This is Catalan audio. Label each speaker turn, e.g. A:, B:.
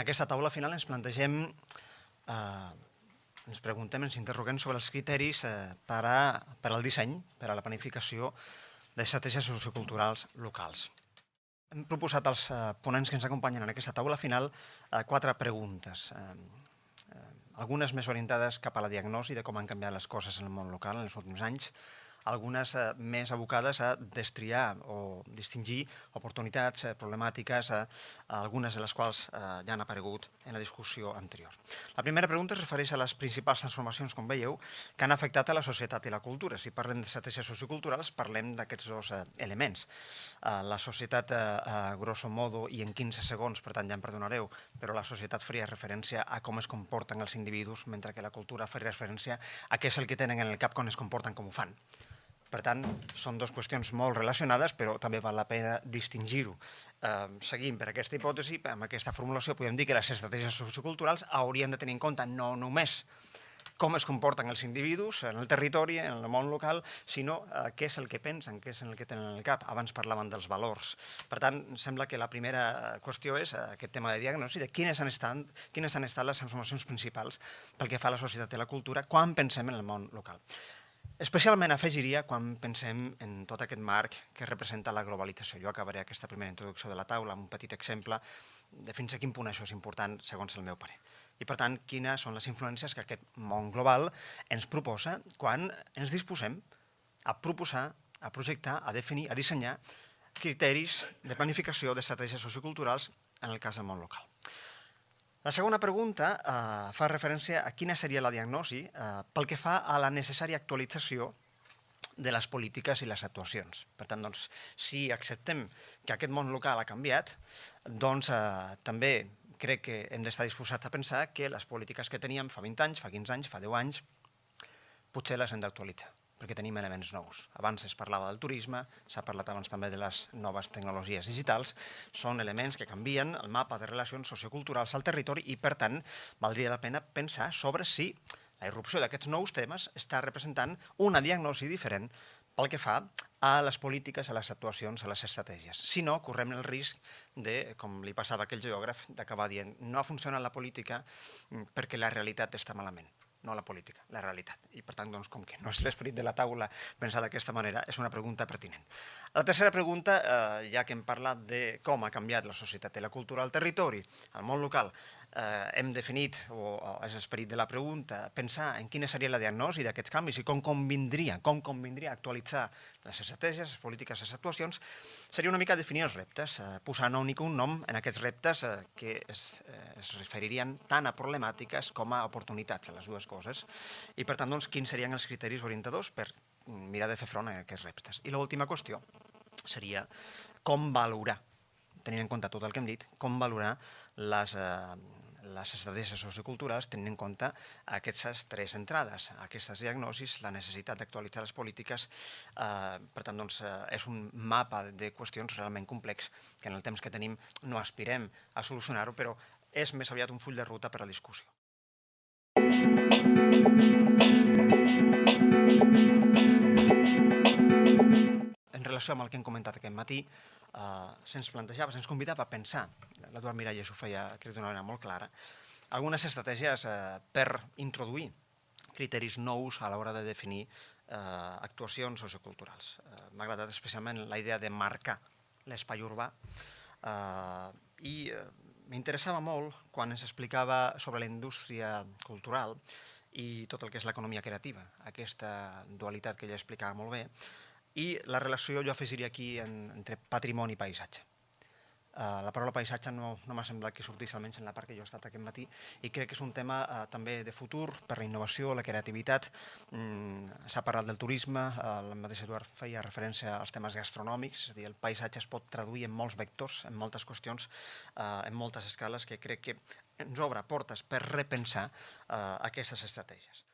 A: aquesta taula final ens plantegem, ens preguntem, ens interroguem sobre els criteris per al disseny, per a la planificació d'estratègies socioculturals locals. Hem proposat als ponents que ens acompanyen en aquesta taula final 4 preguntes, algunes més orientades cap a la diagnosi de com han canviat les coses en el món local en els últims anys, algunes més abocades a destriar o distingir oportunitats, problemàtiques, algunes de les quals ja han aparegut en la discussió anterior. La primera pregunta es refereix a les principals transformacions, com veieu, que han afectat a la societat i la cultura. Si parlem d'estratègies socioculturals, parlem d'aquests dos elements. La societat, grosso modo, i en 15 segons, per tant ja em perdonareu, però la societat faria referència a com es comporten els individus, mentre que la cultura faria referència a què és el que tenen en el cap quan es comporten com ho fan. Per tant, són dues qüestions molt relacionades, però també val la pena distingir-ho. Seguim per aquesta hipòtesi, amb aquesta formulació podem dir que les estratègies socioculturals haurien de tenir en compte no només com es comporten els individus en el territori, en el món local, sinó què és el que pensen, què és el que tenen en el cap. Abans parlàvem dels valors. Per tant, sembla que la primera qüestió és aquest tema de diagnosi, de quines han estat les transformacions principals pel que fa a la societat i la cultura quan pensem en el món local. Especialment afegiria quan pensem en tot aquest marc que representa la globalització. Jo acabaré aquesta primera introducció de la taula amb un petit exemple de fins a quin punt això és important segons el meu parer. I per tant, quines són les influències que aquest món global ens proposa quan ens disposem a proposar, a projectar, a definir, a dissenyar criteris de planificació d'estratègies socioculturals en el cas del món local. La segona pregunta fa referència a quina seria la diagnosi pel que fa a la necessària actualització de les polítiques i les actuacions. Per tant, si acceptem que aquest món local ha canviat, doncs també crec que hem d'estar disposats a pensar que les polítiques que teníem fa 20 anys, fa 15 anys, fa 10 anys, potser les hem d'actualitzar, perquè tenim elements nous. Abans es parlava del turisme, s'ha parlat abans també de les noves tecnologies digitals, són elements que canvien el mapa de relacions socioculturals al territori i, per tant, valdria la pena pensar sobre si la irrupció d'aquests nous temes està representant una diagnosi diferent pel que fa a les polítiques, a les actuacions, a les estratègies. Si no, correm el risc de, com li passava a aquell geògraf, d'acabar dient no ha funcionat la política perquè la realitat està malament. No la política, la realitat. I per tant, com que no és l'esperit de la taula pensar d'aquesta manera, és una pregunta pertinent. La tercera pregunta, ja que hem parlat de com ha canviat la societat i la cultura al territori, al món local, hem definit, o és l'esperit de la pregunta, pensar en quina seria la diagnosi d'aquests canvis i com convindria actualitzar les estratègies, les polítiques, les actuacions, seria una mica definir els reptes, posar un únic nom en aquests reptes que es referirien tant a problemàtiques com a oportunitats, a les dues coses, i per tant, quins serien els criteris orientadors per mirar de fer front a aquests reptes. I l'última qüestió seria com valorar, tenint en compte tot el que hem dit, com valorar les estratègies socioculturals tenint en compte aquestes 3 entrades, aquestes diagnosis, la necessitat d'actualitzar les polítiques. Per tant, és un mapa de qüestions realment complex que en el temps que tenim no aspirem a solucionar-ho, però és més aviat un full de ruta per a la discussió. En relació amb el que hem comentat aquest matí, se'ns plantejava, se'ns convidava a pensar, l'Eduard Miralles ho feia, crec, d'una manera molt clara, algunes estratègies per introduir criteris nous a l'hora de definir actuacions socioculturals. M'ha agradat especialment la idea de marcar l'espai urbà i m'interessava molt quan ens explicava sobre la indústria cultural i tot el que és l'economia creativa, aquesta dualitat que ella explicava molt bé, i la relació, jo afegiria aquí, entre patrimoni i paisatge. La paraula paisatge no m'ha semblat que sortís almenys en la part que jo he estat aquest matí i crec que és un tema també de futur per la innovació, la creativitat. S'ha parlat del turisme, el mateix Eduard feia referència als temes gastronòmics, és a dir, el paisatge es pot traduir en molts vectors, en moltes qüestions, en moltes escales que crec que ens obre portes per repensar aquestes estratègies.